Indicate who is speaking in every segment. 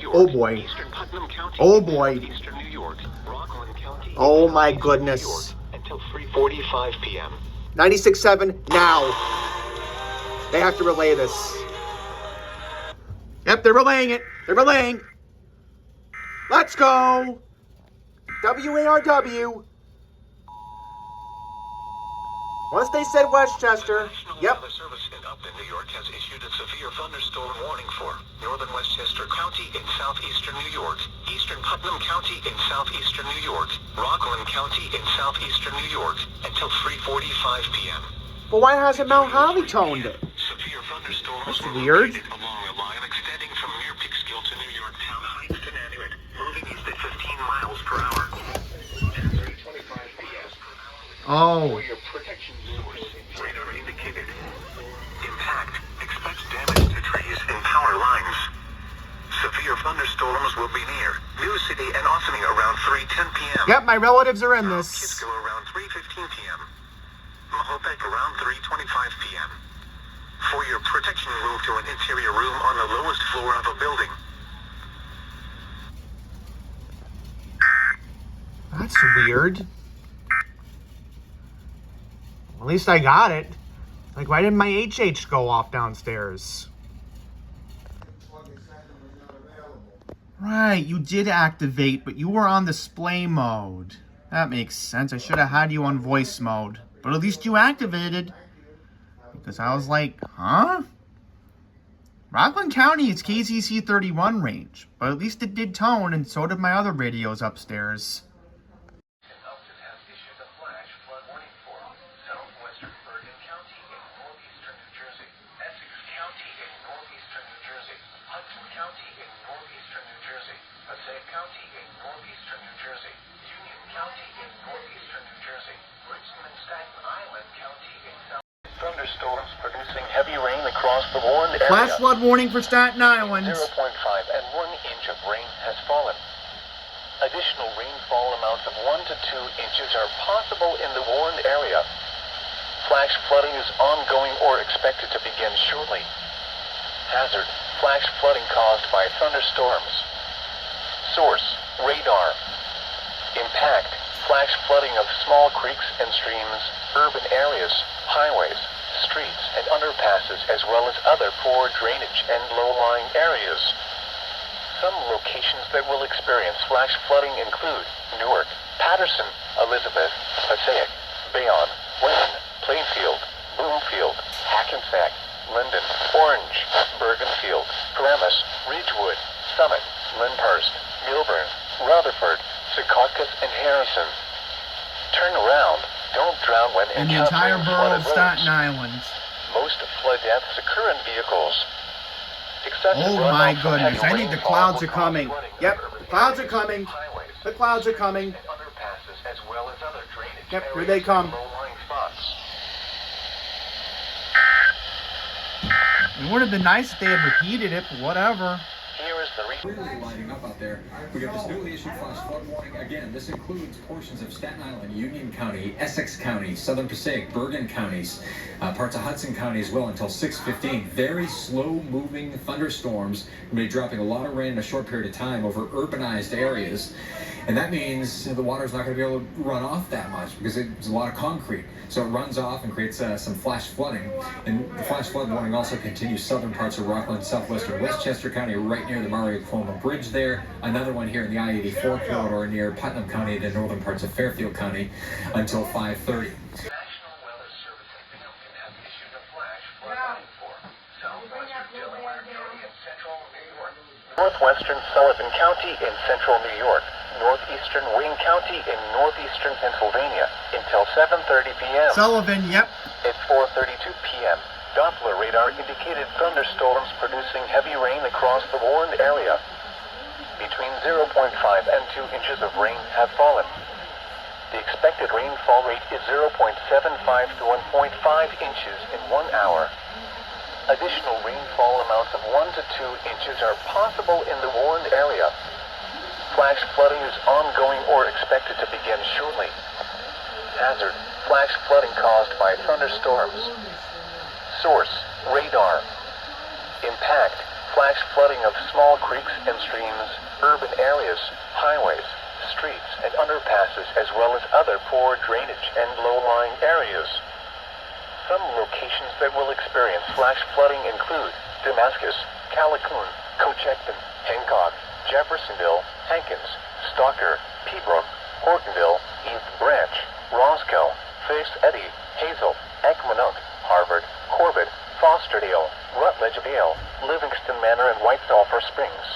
Speaker 1: Oh boy. Oh boy. Oh my goodness.
Speaker 2: Until 3:45 p.m.
Speaker 1: 96.7 now. They have to relay this. Yep, they're relaying it. They're relaying. Let's go. WARW. Once they said Westchester, yep.
Speaker 2: Weather Service in Upton, New York has issued a severe thunderstorm warning for northern Westchester County in southeastern New York, eastern Putnam County in southeastern New York, Rockland County in southeastern New York, until 3:45 p.m.
Speaker 1: But why hasn't Mount Holly toned it?
Speaker 2: Severe thunderstorms
Speaker 1: That's
Speaker 2: were
Speaker 1: weird.
Speaker 2: located along a line extending from near Peekskill to New York Town Heights to Nanuet, moving east at 15 miles per hour. At 3:25 p.m.
Speaker 1: Oh.
Speaker 2: For your protection source, radar indicated. Impact. Expect damage to trees and power lines. Severe thunderstorms will be near New City and Ossining around 3:10 p.m.
Speaker 1: Yep, my relatives are in this.
Speaker 2: Kitskill around 3:15 p.m. Mahopek around 3:25 p.m. For your protection, move to an interior room on the lowest floor of a building.
Speaker 1: That's weird. At least I got it. Like, why didn't my HH go off downstairs? Right, you did activate, but you were on display mode. That makes sense. I should have had you on voice mode. But at least you activated. Because I was like, huh? Rockland County is KZC 31 range. But at least it did tone, and so did my other radios upstairs.
Speaker 2: Thunderstorms producing heavy rain across the warned area.
Speaker 1: Flash flood warning for Staten Island.
Speaker 2: 0.5 and 1 inch of rain has fallen. Additional rainfall amounts of 1 to 2 inches are possible in the warned area. Flash flooding is ongoing or expected to begin shortly. Hazard: flash flooding caused by thunderstorms. Source: radar. Impact: flash flooding of small creeks and streams, urban areas, highways, streets, and underpasses, as well as other poor drainage and low-lying areas. Some locations that will experience flash flooding include Newark, Patterson, Elizabeth, Passaic, Bayonne, Wayne, Plainfield, Bloomfield, Hackensack, Linden, Orange, Bergenfield, Paramus, Ridgewood, Summit, Lyndhurst, Milburn, Rutherford, Secaucus, and Harrison. Turn around. Don't drown when
Speaker 1: In the entire
Speaker 2: encountering
Speaker 1: borough of
Speaker 2: flooded roads.
Speaker 1: Staten Island.
Speaker 2: Most flood deaths occur in vehicles. Excessive
Speaker 1: Oh
Speaker 2: runoff
Speaker 1: my
Speaker 2: from
Speaker 1: goodness,
Speaker 2: heavy
Speaker 1: I think the
Speaker 2: rainfall
Speaker 1: clouds
Speaker 2: will
Speaker 1: are
Speaker 2: cause
Speaker 1: coming.
Speaker 2: flooding
Speaker 1: Yep,
Speaker 2: of urban
Speaker 1: the clouds are
Speaker 2: areas,
Speaker 1: coming.
Speaker 2: highways,
Speaker 1: The clouds are coming.
Speaker 2: and underpasses, as well as other drainage
Speaker 1: Yep, here
Speaker 2: areas
Speaker 1: they
Speaker 2: and
Speaker 1: come.
Speaker 2: low-lying spots.
Speaker 1: It would have been nice if they had repeated it, but whatever.
Speaker 2: Here is the
Speaker 3: Clearly lighting up out there. We got this newly issued flash flood warning. Again, this includes portions of Staten Island, Union County, Essex County, Southern Passaic, Bergen counties, parts of Hudson County as well until 6:15. Very slow-moving thunderstorms. Going to be dropping a lot of rain in a short period of time over urbanized areas. And that means the water's not going to be able to run off that much because it's a lot of concrete. So it runs off and creates some flash flooding. And the flash flood warning also continues southern parts of Rockland, southwestern Westchester County, right near the Mario-Cuomo Bridge there. Another one here in the I-84 corridor near Putnam County to northern parts of Fairfield County until 5:30.
Speaker 2: National Weather Service in Binghamton has issued a flash flood warning for southwestern Delaware County and central New York, northwestern Sullivan County in central New York, northeastern Wayne County in northeastern Pennsylvania until 7:30 p.m.
Speaker 1: Sullivan, yep.
Speaker 2: At 4:32 p.m., Doppler radar indicated thunderstorms producing heavy rain across the warned area. Between 0.5 and 2 inches of rain have fallen. The expected rainfall rate is 0.75 to 1.5 inches in 1 hour. Additional rainfall amounts of 1 to 2 inches are possible in the warned area. Flash flooding is ongoing or expected to begin shortly. Hazard: flash flooding caused by thunderstorms. Source: radar. Impact: Flash flooding of small creeks and streams, urban areas, highways, streets, and underpasses, as well as other poor drainage and low-lying areas. Some locations that will experience flash flooding include Damascus, Callicoon, Cochecton, Hancock, Jeffersonville, Hankins, Stalker, Pembroke, Hortonville, East Branch, Roscoe, Face Eddy, Hazel, Ekmanuk, Harvard, Corbett, Fosterdale, Rutledge Vale, Livingston Manor, and White Sulphur Springs.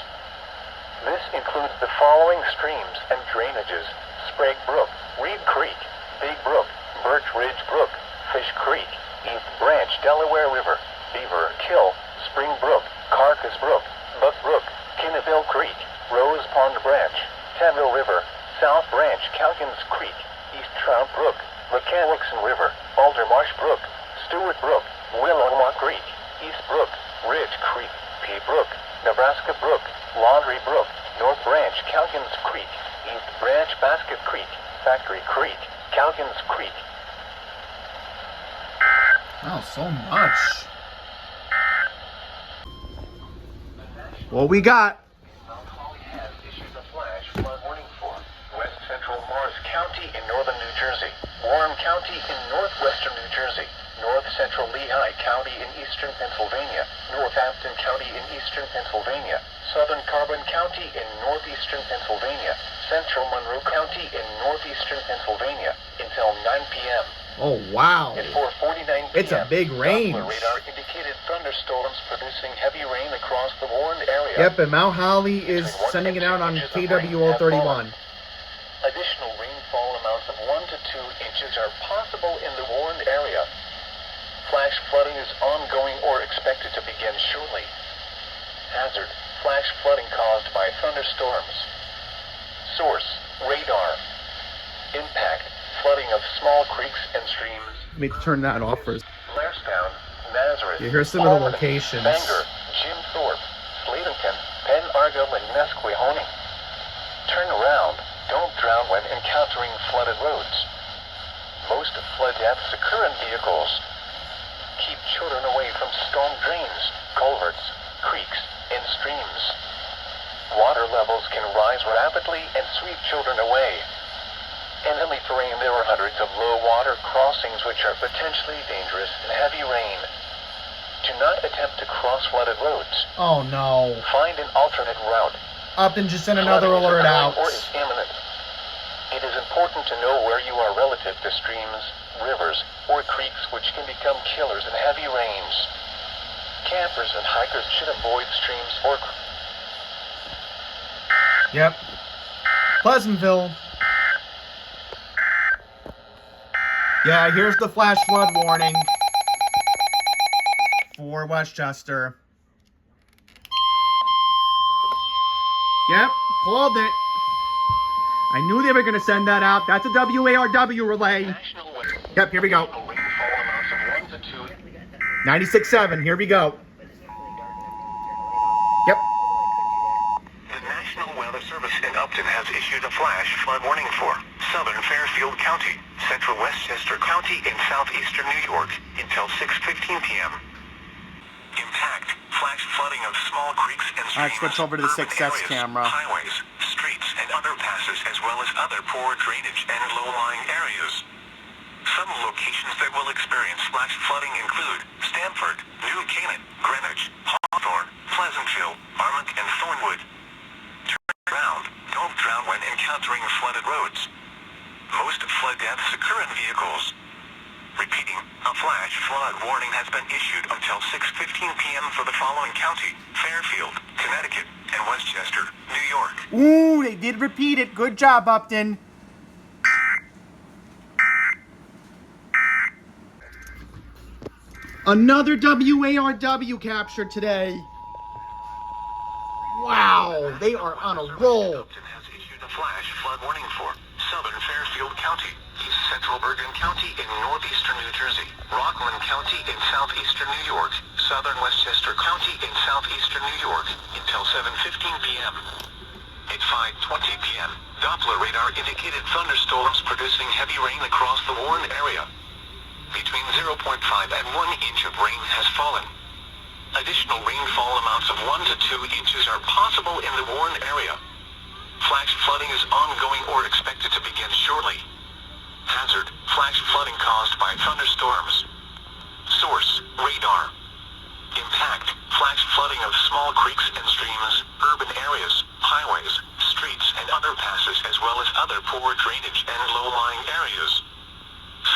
Speaker 2: This includes the following streams and drainages: Sprague Brook, Reed Creek, Big Brook, Birch Ridge Brook, Fish Creek, East Branch, Delaware River, Beaver Kill, Spring Brook, Carcass Brook, Buck Brook, Kinneville Creek, Rose Pond Branch, Tadville River, South Branch, Calkins Creek, East Trout Brook, McCanwixon River, Alder Marsh Brook, Stewart Brook, Willowma Creek, East Brook, Ridge Creek, P Brook, Nebraska Brook, Laundry Brook, North Branch, Calkins Creek, East Branch, Basket Creek, Factory Creek, Calkins Creek.
Speaker 1: Oh, so much. What we got?
Speaker 2: Mount Holly has issued a flash flood warning for West Central Morris County in northern New Jersey, Warren County in northwestern New Jersey, North Central Lehigh County in eastern Pennsylvania, Northampton County in eastern Pennsylvania, Southern Carbon County in northeastern Pennsylvania, Central Monroe County in northeastern Pennsylvania until 9 p.m.
Speaker 1: Oh, wow.
Speaker 2: At 4:49 p.m.
Speaker 1: It's a big range.
Speaker 2: Doppler radar indicated thunderstorms producing heavy rain across the warned area.
Speaker 1: Yep, and Mount Holly is sending it out on KWO 31.
Speaker 2: Additional rainfall amounts of 1 to 2 inches are possible in the warned area. Flash flooding is ongoing or expected to begin shortly. Hazard: flash flooding caused by thunderstorms. Source: radar. Impact: flooding of small creeks and streams.
Speaker 1: Let me turn that off first.
Speaker 2: Blairstown, Nazareth,
Speaker 1: Yeah, here's some of the
Speaker 2: Albany,
Speaker 1: locations.
Speaker 2: Bangor, Jim Thorpe, Slaventon, Penn Argyll, and Nesquehoning. Turn around. Don't drown when encountering flooded roads. Most flood deaths occur in vehicles. Keep children away from storm drains, culverts, creeks, and streams. Water levels can rise rapidly and sweep children away. In hilly terrain, there are hundreds of low water crossings which are potentially dangerous in heavy rain. Do not attempt to cross flooded roads.
Speaker 1: Oh, no.
Speaker 2: Find an alternate route.
Speaker 1: Upton just sent another
Speaker 2: Flooding is
Speaker 1: alert
Speaker 2: occurring
Speaker 1: out.
Speaker 2: or is imminent. It is important to know where you are relative to streams, rivers, or creeks which can become killers in heavy rains. Campers and hikers should avoid streams or
Speaker 1: Yep. Pleasantville. Yeah, here's the flash flood warning for Westchester. Yep, called it. I knew they were going to send that out. That's a WARW relay.
Speaker 2: national weather.
Speaker 1: Yep, here we go.
Speaker 2: Rainfall amounts of 1 to 2.
Speaker 1: 96.7, here we go. Yep.
Speaker 2: The National Weather Service in Upton has issued a flash flood warning for southern Fairfield County, central Westchester County, and southeastern New York until 6:15 p.m. Impact: flash flooding of small creeks and streams.
Speaker 1: All right, switch over to the
Speaker 2: urban
Speaker 1: 6S
Speaker 2: areas,
Speaker 1: camera.
Speaker 2: Highways, streets, and underpasses, as well as other poor drainage and low-lying areas. Some locations that will experience flash flooding include Stamford, New Canaan, Greenwich, Hawthorne, Pleasantville, Armonk, and Thornwood. Turn around. Don't drown when encountering flooded roads. Most flood deaths occur in vehicles. Repeating, a flash flood warning has been issued until 6:15 p.m. for the following county: Fairfield, Connecticut, and Westchester, New York.
Speaker 1: Ooh, they did repeat it. Good job, Upton. Another WARW capture today. Wow, they are on a roll.
Speaker 2: Upton has issued a flash flood warning for southern Fairfield County, east central Bergen County in northeastern New Jersey, Rockland County in southeastern New York, southern Westchester County in southeastern New York until 7:15 p.m. At 5:20 p.m., Doppler radar indicated thunderstorms producing heavy rain across the warned area. Between 0.5 and 1 inch of rain has fallen. Additional rainfall amounts of 1 to 2 inches are possible in the warned area. Flash flooding is ongoing or expected to begin shortly. Hazard, flash flooding caused by thunderstorms. Source, radar. Impact, flash flooding of small creeks and streams, urban areas, highways, streets and underpasses as well as other poor drainage and low-lying areas.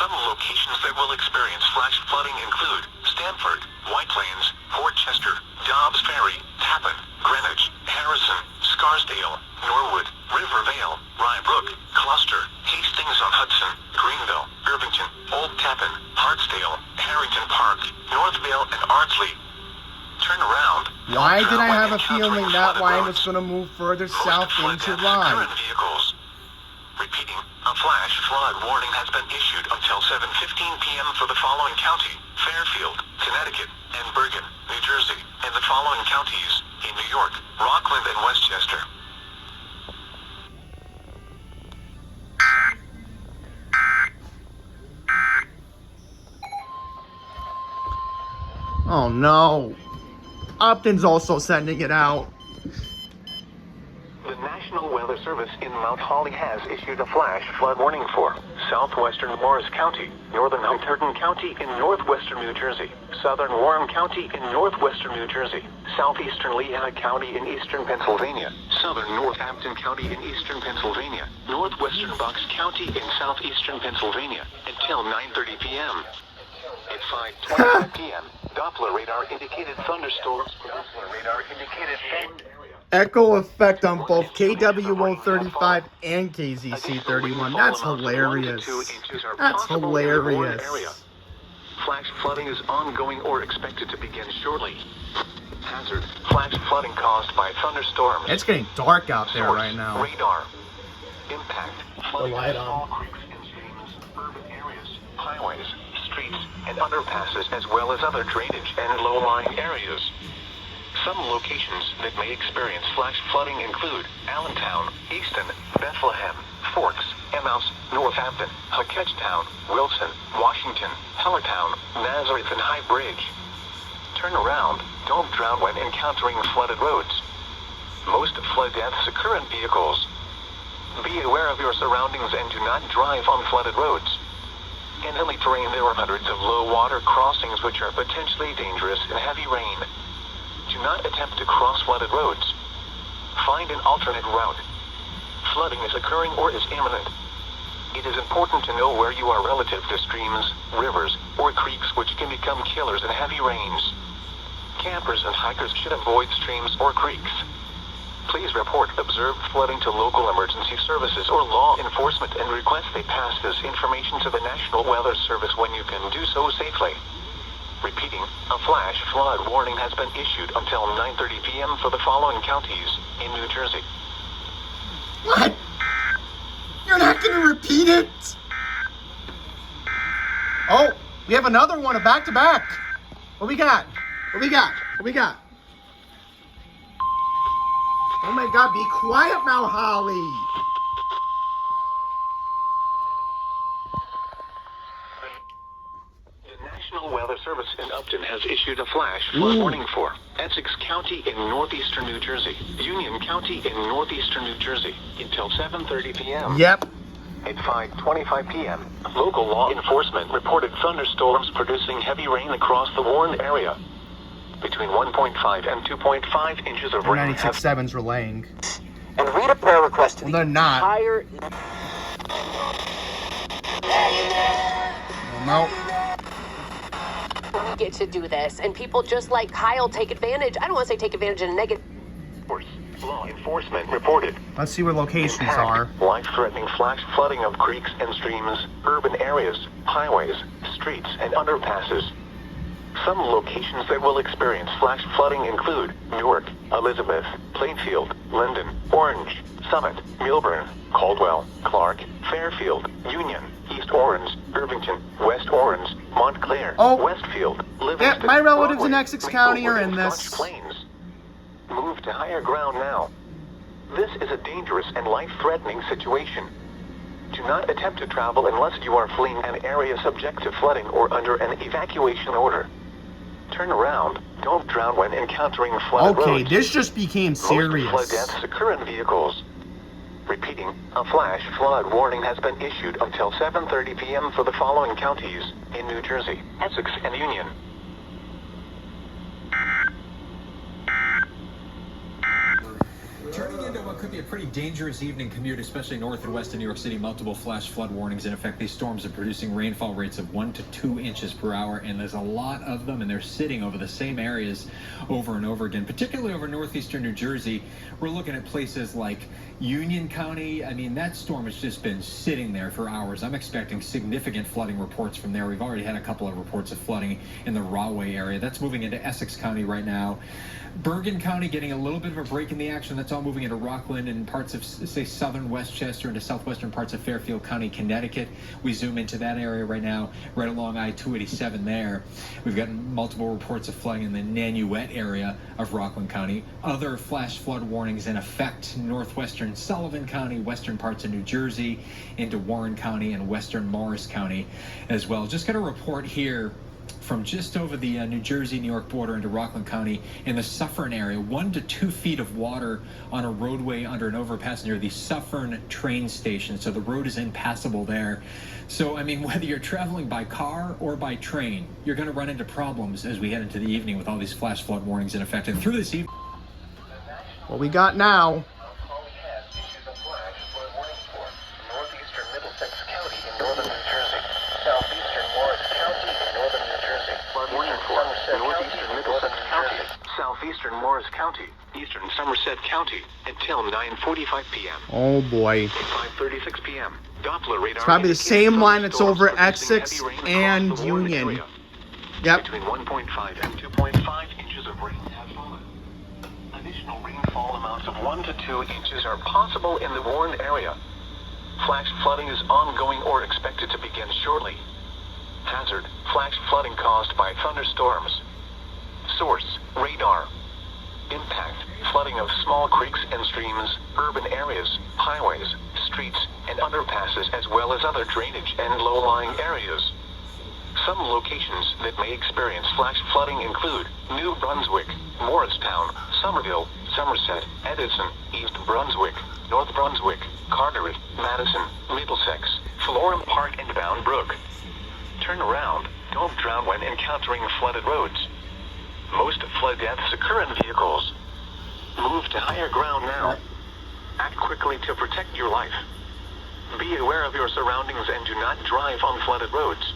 Speaker 2: Some locations that will experience flash flooding include Stamford, White Plains, Port Chester, Dobbs Ferry, Tappan, Greenwich, Harrison, Scarsdale, Norwood, Rivervale, Rybrook, Gloucester, Hastings-on-Hudson, Greenville, Irvington, Old Tappan, Hartsdale, Harrington Park, Northvale, and Ardsley. Turn around.
Speaker 1: Why did I have a feeling that line was going to move further south into line?
Speaker 2: Vehicles. Repeating, a flash flood warning has been issued until 7:15 p.m. for the following county: Fairfield, Connecticut, and Bergen, New Jersey, and the following counties in New York, Rockland, and Westchester.
Speaker 1: Oh no. Upton's also sending it out.
Speaker 2: The National Weather Service in Mount Holly has issued a flash flood warning for southwestern Morris County, northern Hunterdon County in northwestern New Jersey, southern Warren County in northwestern New Jersey, southeastern Lehigh County in eastern Pennsylvania, southern Northampton County in eastern Pennsylvania, northwestern Bucks County in southeastern Pennsylvania until 9:30 p.m. At 5:25 p.m., Doppler radar indicated thunderstorms.
Speaker 1: Echo effect on both KWO35 and KZC31. That's hilarious. That's hilarious.
Speaker 2: Flash flooding is ongoing or expected to begin shortly. Hazard, flash flooding caused by thunderstorms.
Speaker 1: It's getting dark out there right now.
Speaker 2: Radar. Impact.
Speaker 1: The light on.
Speaker 2: Creeks and streams, urban areas, highways, streets, and underpasses as well as other drainage and low-lying areas. Some locations that may experience flash flooding include Allentown, Easton, Bethlehem, Forks, Emmaus, Northampton, Hackettstown, Wilson, Washington, Hellertown, Nazareth, and High Bridge. Turn around, don't drown when encountering flooded roads. Most flood deaths occur in vehicles. Be aware of your surroundings and do not drive on flooded roads. In hilly terrain there are hundreds of low water crossings which are potentially dangerous in heavy rain. Do not attempt to cross flooded roads. Find an alternate route. Flooding is occurring or is imminent. It is important to know where you are relative to streams, rivers, or creeks which can become killers in heavy rains. Campers and hikers should avoid streams or creeks. Please report observed flooding to local emergency services or law enforcement and request they pass this information to the National Weather Service when you can do so safely. Repeating, a flash flood warning has been issued until 9:30 p.m. for the following counties in New Jersey.
Speaker 1: What? You're not going to repeat it? Oh, we have another one, a back-to-back. What we got? What we got? What we got? Oh my God, be quiet now, Holly.
Speaker 2: The National Weather Service in Upton has issued a flash flood warning for Essex County in northeastern New Jersey, Union County in northeastern New Jersey, until 7:30 p.m.
Speaker 1: Yep.
Speaker 2: At 5:25 p.m., local law enforcement reported thunderstorms producing heavy rain across the warned area. Between 1.5 and 2.5 inches of rain have
Speaker 1: 96.7's relaying.
Speaker 4: And read a prayer request to
Speaker 1: Well,
Speaker 4: the
Speaker 1: they're not.
Speaker 4: entire...
Speaker 1: No.
Speaker 5: We get to do this, and people just like Kyle take advantage. I don't want to say take advantage in a negative.
Speaker 2: law enforcement reported
Speaker 1: Let's see where locations are.
Speaker 2: life-threatening flash flooding of creeks and streams, urban areas, highways, streets, and underpasses. Some locations that will experience flash flooding include Newark, Elizabeth, Plainfield, Linden, Orange, Summit, Milburn, Caldwell, Clark, Fairfield, Union, East Orange, Irvington, West Orange, Montclair,
Speaker 1: Oh.
Speaker 2: Westfield, Livingston,
Speaker 1: Yeah, my relatives in
Speaker 2: Broadway,
Speaker 1: Essex County are in
Speaker 2: Maplewood, and
Speaker 1: this.
Speaker 2: Scotch Plains. Move to higher ground now. This is a dangerous and life-threatening situation. Do not attempt to travel unless you are fleeing an area subject to flooding or under an evacuation order. Turn around, Don't drown when encountering flooded roads.
Speaker 1: Okay, this just became
Speaker 2: Most flood
Speaker 1: serious.
Speaker 2: deaths occur in vehicles. Repeating, a flash flood warning has been issued until 7:30 p.m. for the following counties in New Jersey, Essex, and Union.
Speaker 3: Turning into what could be a pretty dangerous evening commute, especially north and west of New York City. Multiple flash flood warnings in effect. These storms are producing rainfall rates of 1 to 2 inches per hour, and there's a lot of them, and they're sitting over the same areas over and over again, particularly over northeastern New Jersey. We're looking at places like Union County. I mean, that storm has just been sitting there for hours. I'm expecting significant flooding reports from there. We've already had a couple of reports of flooding in the Rahway area. That's moving into Essex County right now. Bergen County getting a little bit of a break in the action. That's all moving into Rockland and parts of, say, southern Westchester into southwestern parts of Fairfield County, Connecticut. We zoom into that area right now, right along I-287 there. We've got multiple reports of flooding in the Nanuet area of Rockland County. Other flash flood warnings in effect, northwestern Sullivan County, western parts of New Jersey, into Warren County and western Morris County as well. Just got a report here from just over the New Jersey-New York border into Rockland County in the Suffern area. 1 to 2 feet of water on a roadway under an overpass near the Suffern train station. So the road is impassable there. So, I mean, whether you're traveling by car or by train, you're going to run into problems as we head into the evening with all these flash flood warnings in effect. And through this evening...
Speaker 1: What we got now?
Speaker 2: Northeastern Middlesex County in northern New Jersey, southeastern Morris County in northern New Jersey, Somerset Northeastern Middlesex County, southeastern Morris County, eastern Somerset County until 9:45 p.m.
Speaker 1: Oh boy.
Speaker 2: 5:36 p.m. Doppler radar.
Speaker 1: It's probably the same line that's over at
Speaker 2: producing
Speaker 1: Essex
Speaker 2: heavy rain
Speaker 1: and
Speaker 2: across the Warren
Speaker 1: Union.
Speaker 2: area.
Speaker 1: Yep.
Speaker 2: Between 1.5 and 2.5 inches of rain have fallen. Additional rainfall amounts of 1 to 2 inches are possible in the Warren area. Flash flooding is ongoing or expected to begin shortly. Hazard, flash flooding caused by thunderstorms. Source, radar. Impact, flooding of small creeks and streams, urban areas, highways, streets, and underpasses as well as other drainage and low-lying areas. Some locations that may experience flash flooding include New Brunswick, Morristown, Somerville, Somerset, Edison, East Brunswick, North Brunswick, Carteret, Madison, Middlesex, Florham Park, and Bound Brook. Turn around. Don't drown when encountering flooded roads. Most flood deaths occur in vehicles. Move to higher ground now. Act quickly to protect your life. Be aware of your surroundings and do not drive on flooded roads.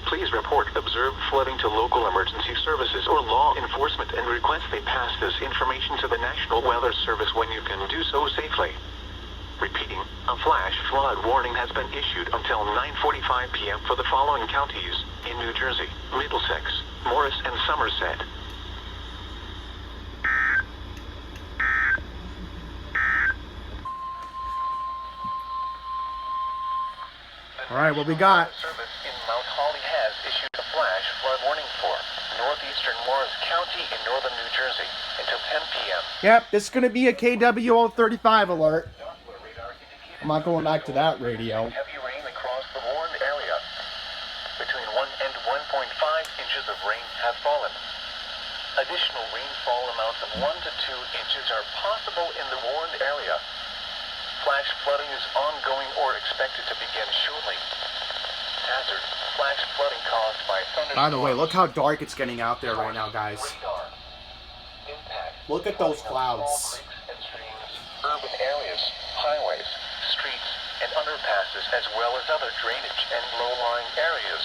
Speaker 2: Please report observed flooding to local emergency services or law enforcement and request they pass this information to the National Weather Service when you can do so safely. Repeating, a flash flood warning has been issued until 9:45 p.m. for the following counties in New Jersey, Middlesex, Morris, and Somerset.
Speaker 1: All right, what we got?
Speaker 2: Service in Mount Holly has issued a flash flood warning for northeastern Morris County in northern New Jersey until 10 p.m.
Speaker 1: Yep, this is going to be a KWO35 alert. I'm not going back to that radio.
Speaker 2: Heavy rain across the Warren area. Between 1 and 1.5 inches of rain have fallen. Additional rainfall amounts of 1 to 2 inches are possible in the Warren area. Flash flooding is ongoing or expected to begin shortly. Hazard, flash flooding caused by thunderstorms.
Speaker 1: By the way, look how dark it's getting out there right now, guys. Look at those clouds.
Speaker 2: And streams, urban areas, highways, streets, and underpasses, as well as other drainage and low-lying areas.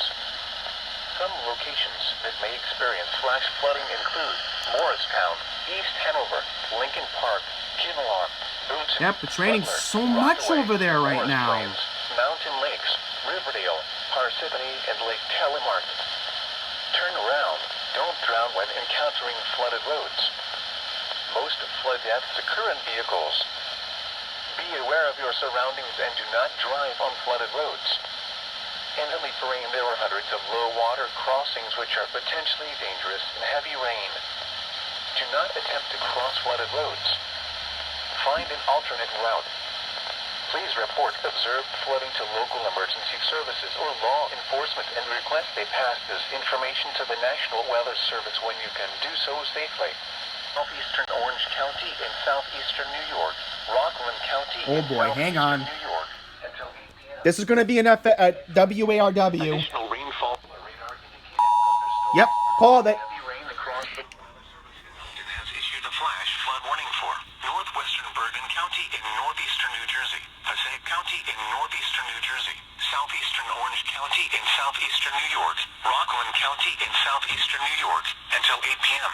Speaker 2: Some locations that may experience flash flooding include Morristown, East Hanover, Lincoln Park, Kinloch, Boonton,
Speaker 1: Yep, it's raining
Speaker 2: Butler,
Speaker 1: so much
Speaker 2: Rockaway,
Speaker 1: over there right
Speaker 2: Morris
Speaker 1: now.
Speaker 2: Plains, Mountain Lakes, Riverdale, Parsippany, and Lake Telemark. Turn around. Don't drown when encountering flooded roads. Most flood deaths occur in vehicles. Be aware of your surroundings and do not drive on flooded roads. In the terrain, there are hundreds of low-water crossings which are potentially dangerous in heavy rain. Do not attempt to cross flooded roads. Find an alternate route. Please report observed flooding to local emergency services or law enforcement and request they pass this information to the National Weather Service when you can do so safely. Southeastern Orange County in southeastern New York, Rockland County
Speaker 1: Oh
Speaker 2: in
Speaker 1: boy, hang on.
Speaker 2: southeastern New York until 8 p.m.
Speaker 1: This is going to be an WARW.
Speaker 2: Additional rainfall. Radar indicated thunderstorms.
Speaker 1: Yep, called it.
Speaker 2: Heavy rain across the has issued a flash flood warning for northwestern Bergen County in northeastern New Jersey, Passaic County in northeastern New Jersey, southeastern Orange County in southeastern New York, Rockland County in southeastern New York until 8 p.m.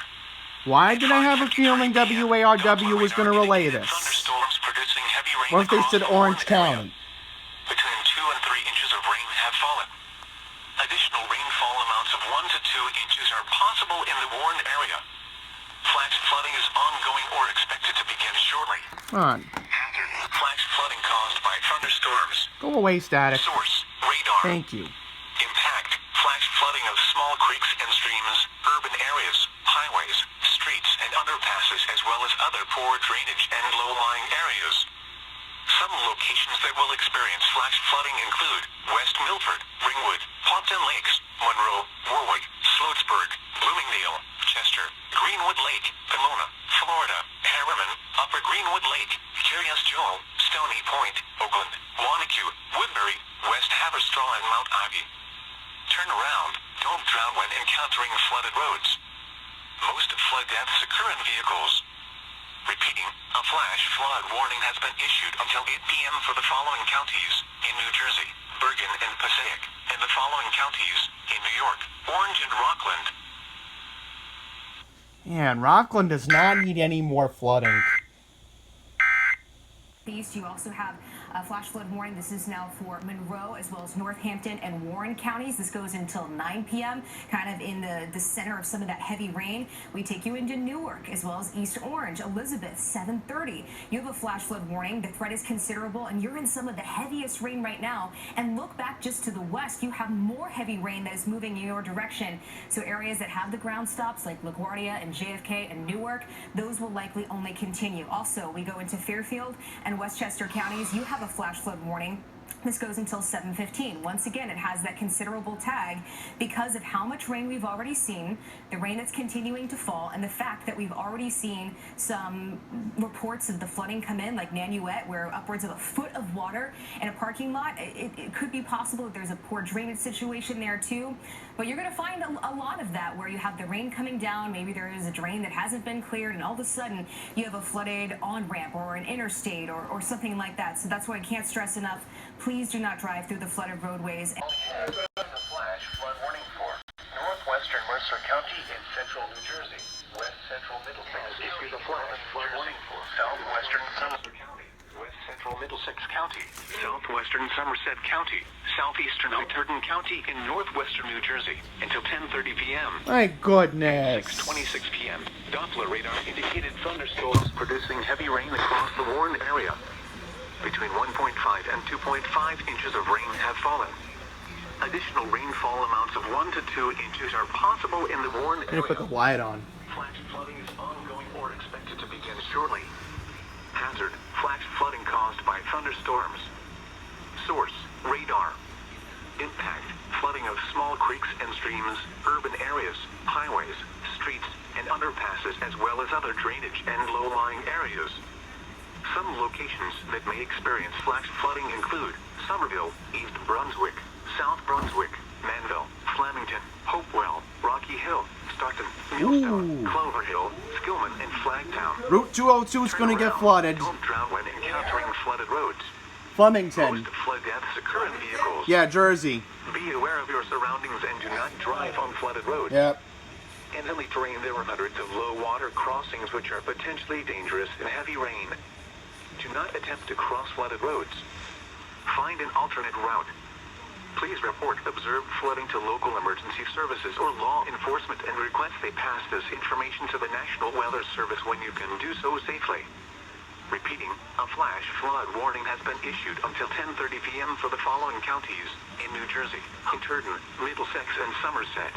Speaker 1: Why did I have a feeling WARW was going to relay this?
Speaker 2: Thunderstorms producing heavy rain
Speaker 1: What if they
Speaker 2: across
Speaker 1: said
Speaker 2: the
Speaker 1: Orange
Speaker 2: Warren area.
Speaker 1: County?
Speaker 2: Between 2 and 3 inches of rain have fallen. Additional rainfall amounts of 1 to 2 inches are possible in the Warren area. Flash flooding is ongoing or expected to begin shortly.
Speaker 1: Come on.
Speaker 2: Hazard: flash flooding caused by thunderstorms.
Speaker 1: Go away, static.
Speaker 2: Source: radar.
Speaker 1: Thank you.
Speaker 2: Impact: flash flooding of small creeks and streams, urban areas, highways, streets, and underpasses, as well as other poor drainage and low-lying areas. Some locations that will experience flash flooding include West Milford, Ringwood, Pompton Lakes, Monroe, Warwick, Sloatsburg, Bloomingdale, Chester, Greenwood Lake, Pomona, Florida, Harriman, Upper Greenwood Lake, Curious Joel, Stony Point, Oakland, Wanacue, Woodbury, West Haverstraw, and Mount Ivy. Turn around, don't drown when encountering flooded roads. Most flood deaths occur in vehicles. Repeating, a flash flood warning has been issued until 8 p.m. for the following counties in New Jersey, Bergen and Passaic, and the following counties in New York, Orange and Rockland.
Speaker 1: Yeah, and Rockland does not need any more flooding.
Speaker 6: You also have a flash flood warning. This is now for Monroe as well as Northampton and Warren counties. This goes until 9 p.m., kind of in the center of some of that heavy rain. We take you into Newark as well as East Orange, Elizabeth, 7:30. You have a flash flood warning. The threat is considerable, and you're in some of the heaviest rain right now. And look back just to the west. You have more heavy rain that is moving in your direction. So areas that have the ground stops like LaGuardia and JFK and Newark, those will likely only continue. Also, we go into Fairfield and Westchester counties. You have a flash flood warning. This goes until 7:15. Once again, it has that considerable tag because of how much rain we've already seen, the rain that's continuing to fall, and the fact that we've already seen some reports of the flooding come in, like Nanuet, where upwards of a foot of water in a parking lot. It could be possible that there's a poor drainage situation there too. But you're going to find a lot of that where you have the rain coming down, maybe there is a drain that hasn't been cleared, and all of a sudden you have a flooded on-ramp or an interstate or something like that. So that's why I can't stress enough. Please do not drive through the flooded roadways.
Speaker 2: The flash flood warning for northwestern Mercer County in central New Jersey, west central Middlesex issued a flash flood warning for southwestern Somerset County, west central Middlesex County, southwestern Somerset County, southeastern Hunterdon County in northwestern New Jersey until 10:30 p.m.
Speaker 1: My goodness.
Speaker 2: 6:26 p.m. Doppler radar indicated thunderstorms producing heavy rain across the Warren area. Between 1.5 and 2.5 inches of rain have fallen. Additional rainfall amounts of 1 to 2 inches are possible in the Warren
Speaker 1: I'm
Speaker 2: area.
Speaker 1: gonna put the light on.
Speaker 2: Flash flooding is ongoing or expected to begin shortly. Hazard: flash flooding caused by thunderstorms. Source: radar. Impact: flooding of small creeks and streams, urban areas, highways, streets, and underpasses, as well as other drainage and low-lying areas. Some locations that may experience flash flooding include Somerville, East Brunswick, South Brunswick, Manville, Flemington, Hopewell, Rocky Hill, Stockton, Millstone, Clover Hill, Skillman, and Flagtown.
Speaker 1: Route 202 is going to get flooded.
Speaker 2: Don't drown when encountering flooded roads.
Speaker 1: Flemington.
Speaker 2: Most flood deaths occur in vehicles.
Speaker 1: Yeah, Jersey.
Speaker 2: Be aware of your surroundings and do not drive on flooded roads.
Speaker 1: Yep.
Speaker 2: In hilly terrain, there are hundreds of low-water crossings which are potentially dangerous in heavy rain. Do not attempt to cross flooded roads. Find an alternate route. Please report observed flooding to local emergency services or law enforcement and request they pass this information to the National Weather Service when you can do so safely. Repeating, a flash flood warning has been issued until 10:30 p.m. for the following counties in New Jersey, Hunterdon, Middlesex, and Somerset.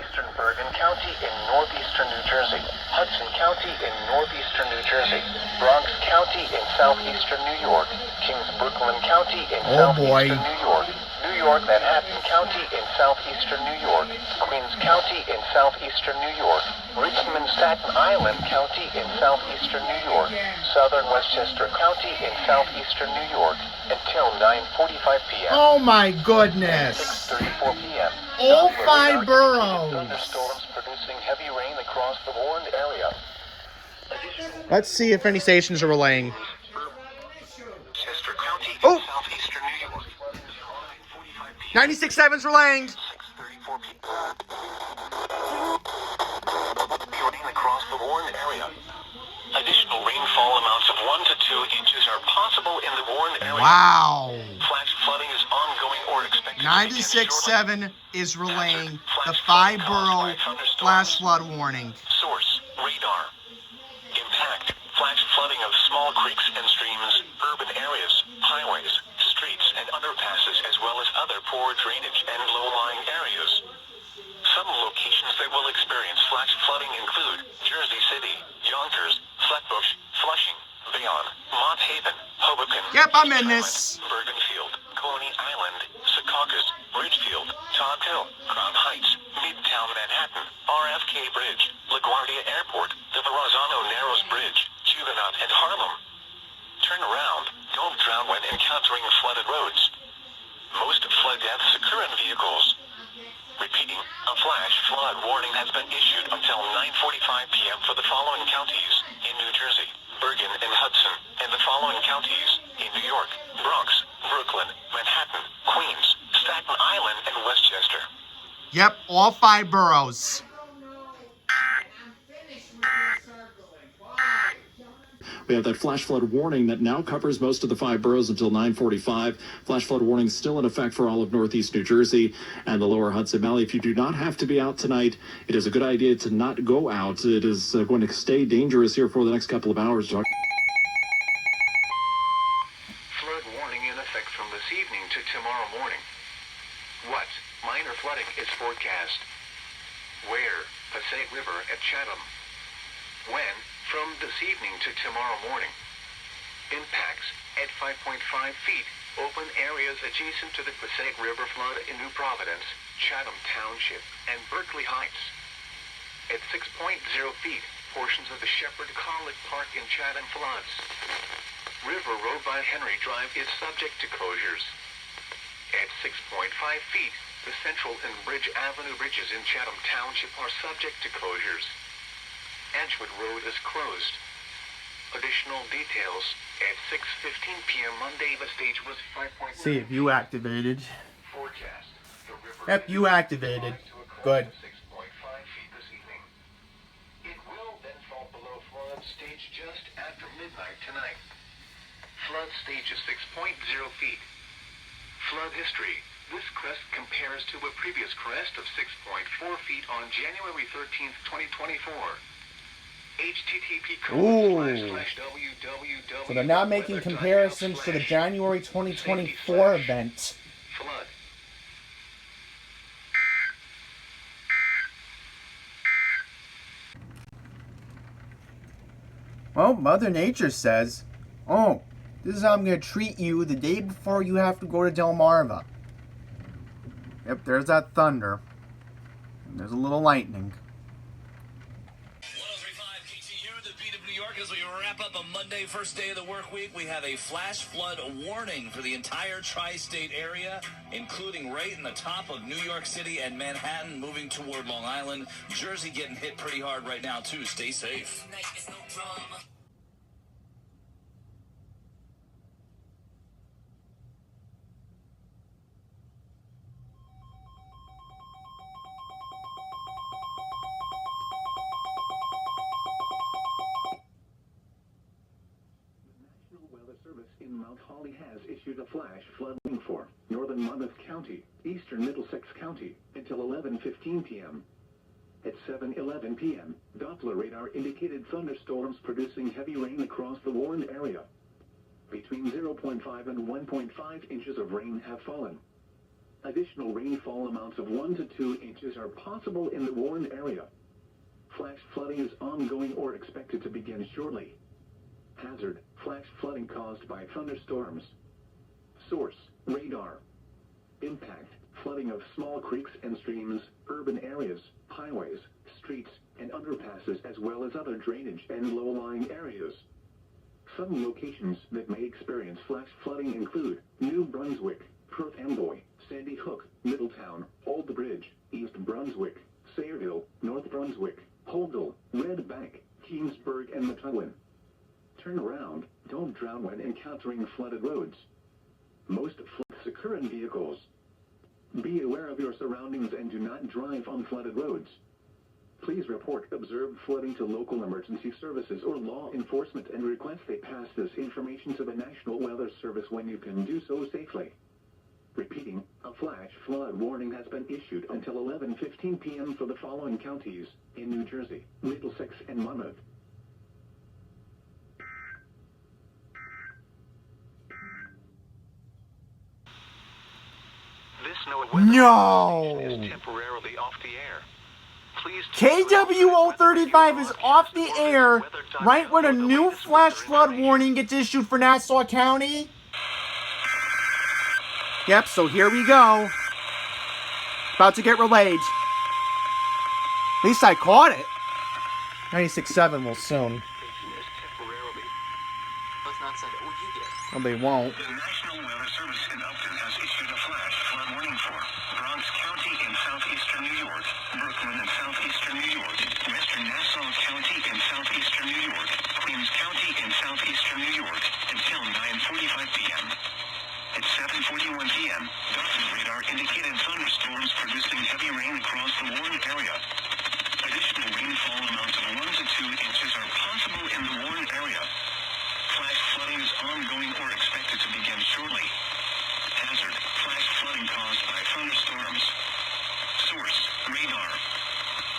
Speaker 2: Eastern Bergen County in northeastern New Jersey, Hudson County in northeastern New Jersey, Bronx County County in southeastern New York, Kingsbrooklyn County in
Speaker 1: Oh, boy.
Speaker 2: southeastern New York, New York Manhattan County in southeastern New York, Queens County in southeastern New York, Richmond Staten Island County in southeastern New York, southern Westchester County in southeastern New York, until 9:45 p.m.
Speaker 1: Oh my goodness.
Speaker 2: 6:34 p.m.
Speaker 1: All
Speaker 2: Doppler
Speaker 1: 5
Speaker 2: radar
Speaker 1: boroughs.
Speaker 2: indicated thunderstorms producing heavy rain across the warned area.
Speaker 1: Let's see if any stations are relaying.
Speaker 2: Chester County in
Speaker 1: Oh.
Speaker 2: southeastern New York.
Speaker 1: 96.7's relaying.
Speaker 2: 6:34 p.m. Rain across the warned area. Additional rainfall amounts of 1 to 2 inches are possible in the warned area.
Speaker 1: Wow.
Speaker 2: Flash flooding is ongoing or expected to begin shortly.
Speaker 1: 96.7 is relaying the 5-borough flash flood warning.
Speaker 2: Source, radar. Impact, flash flooding of small creeks and streams, urban areas, highways, streets, and underpasses, as well as other poor drainage and low-lying areas. Some locations that will experience flash flooding include Jersey City, Yonkers, Flatbush, Flushing, Bayonne, Mott Haven, Hoboken,
Speaker 1: Yep, I'm in
Speaker 2: East
Speaker 1: this.
Speaker 2: Island, Bergenfield, Coney Island, Secaucus, Ridgefield, Todd Hill, Crown Heights, Midtown Manhattan, RFK Bridge, LaGuardia Airport, the Verrazano Narrows Bridge, Huguenot, and Harlem. Turn around. Don't drown when encountering flooded roads. Most flood deaths occur in vehicles. Repeating, a flash flood warning has been issued until 9:45 p.m. for the following counties in New Jersey, Bergen and Hudson, and the following counties in New York, Bronx, Brooklyn, Manhattan, Queens, Staten Island, and Westchester.
Speaker 1: Yep, all 5 boroughs.
Speaker 7: We have that flash flood warning that now covers most of the 5 boroughs until 9:45. Flash flood warning still in effect for all of northeast New Jersey and the lower Hudson Valley. If you do not have to be out tonight, it is a good idea to not go out. It is going to stay dangerous here for the next couple of hours.
Speaker 2: Flood warning in effect from this evening to tomorrow morning. What? Minor flooding is forecast. Where? Passaic River at Chatham. When? From this evening to tomorrow morning. Impacts at 5.5 feet. Open areas adjacent to the Passaic River flood in New Providence, Chatham Township, and Berkeley Heights. At 6.0 feet, portions of the Shepherd College Park in Chatham floods. River Road by Henry Drive is subject to closures. At 6.5 feet, the Central and Bridge Avenue bridges in Chatham Township are subject to closures. Edgewood Road is closed. Additional details at 6:15 p.m. Monday. The stage was 5.1.
Speaker 1: See if you activated.
Speaker 2: Forecast. The river
Speaker 1: Yep, you activated. Good.
Speaker 2: 6.5 feet this evening. It will then fall below flood stage just after midnight tonight. Flood stage is 6.0 feet. Flood history. This crest compares to a previous crest of 6.4 feet on January 13th, 2024.
Speaker 1: Ooh. So they're now making comparisons to the January 2024 event.
Speaker 2: Flood.
Speaker 1: Well, Mother Nature says, oh, this is how I'm going to treat you the day before you have to go to Delmarva. Yep, there's that thunder. And there's a little lightning.
Speaker 8: 103.5 KTU, the beat of New York. As we wrap up a Monday, first day of the work week, we have a flash flood warning for the entire tri-state area, including right in the top of New York City and Manhattan, moving toward Long Island. Jersey getting hit pretty hard right now, too. Stay safe.
Speaker 3: In Mount Holly has issued a flash flood warning for northern Monmouth County, eastern Middlesex County, until 11:15 p.m. At 7:11 p.m., Doppler radar indicated thunderstorms producing heavy rain across the warned area. Between 0.5 and 1.5 inches of rain have fallen. Additional rainfall amounts of 1 to 2 inches are possible in the warned area. Flash flooding is ongoing or expected to begin shortly. Hazard, flash
Speaker 2: flash flooding caused by thunderstorms. Source, radar. Impact, flooding of small creeks and streams, urban areas, highways, streets, and underpasses as well as other drainage and low-lying areas. Some locations that may experience flash flooding include New Brunswick, Perth Amboy, Sandy Hook, Middletown, Old Bridge, East Brunswick, Sayreville, North Brunswick, Holdall, Red Bank, Keensburg, and Methuen. Turn around, don't drown when encountering flooded roads. Most floods occur in vehicles. Be aware of your surroundings and do not drive on flooded roads. Please report observed flooding to local emergency services or law enforcement and request they pass this information to the National Weather Service when you can do so safely. Repeating, a flash flood warning has been issued until 11:15 p.m. for the following counties in New Jersey, Middlesex, and Monmouth. This NOAA weather
Speaker 1: No!
Speaker 2: station is temporarily off the air. Please
Speaker 1: KWO35 is off the air right when a new flash flood warning gets issued for Nassau County. Yep, so here we go. About to get relayed. At least I caught it. 96.7 will soon.
Speaker 4: Let's not send it. What you get?
Speaker 1: No, they won't.
Speaker 2: The National Weather Service in Upton has issued a flash flood warning for Bronx County in southeastern New York, Brooklyn in southeastern New York, western Nassau County in southeastern New York, Queens County in southeastern New York, until 9:45 p.m. At 7:41 p.m., Dotson radar indicated thunderstorms producing heavy rain across the Warren area. Additional rainfall amounts of 1 to 2 inches are possible in the Warren area. Flash flooding is ongoing or expected to begin shortly. Hazard, flash flooding caused by thunderstorms. Source, radar.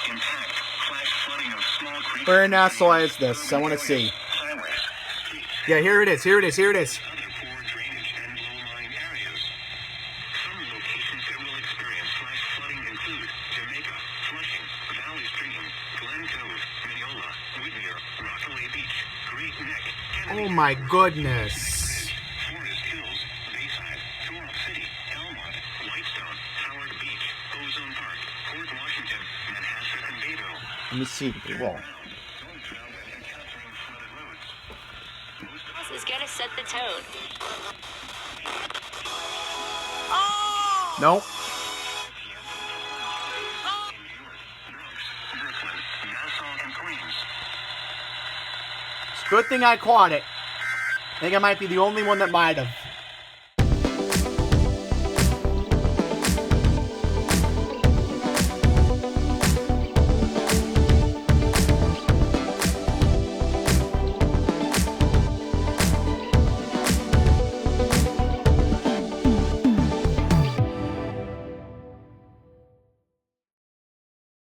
Speaker 2: Impact, flash flooding of small creeks.
Speaker 1: Where in Nassau is this? I want to see.
Speaker 2: Highways, streets,
Speaker 1: Yeah, here it is. Here it is. Here it is.
Speaker 2: other poor drainage and low-lying areas. Some locations that will experience flash flooding include Jamaica, Flushing, Valley Stream, Glen Cove, Mineola, Whittier, Rockaway Beach, Great Neck, Kennedy,
Speaker 1: Oh my goodness.
Speaker 2: Forest Hills, Bayside, Coral City, Elmont, Whitestone, Howard Beach, Ozone Park, Port Washington, Manhasset, and Bayville.
Speaker 1: Let me see. Whoa.
Speaker 2: Don't drown when encountering flooded roads. Most of
Speaker 5: This is gonna set the tone.
Speaker 1: Nope.
Speaker 2: in New York, Bronx, Brooklyn, Nassau, and Queens.
Speaker 1: It's a good thing I caught it. I think I might be the only one that might have.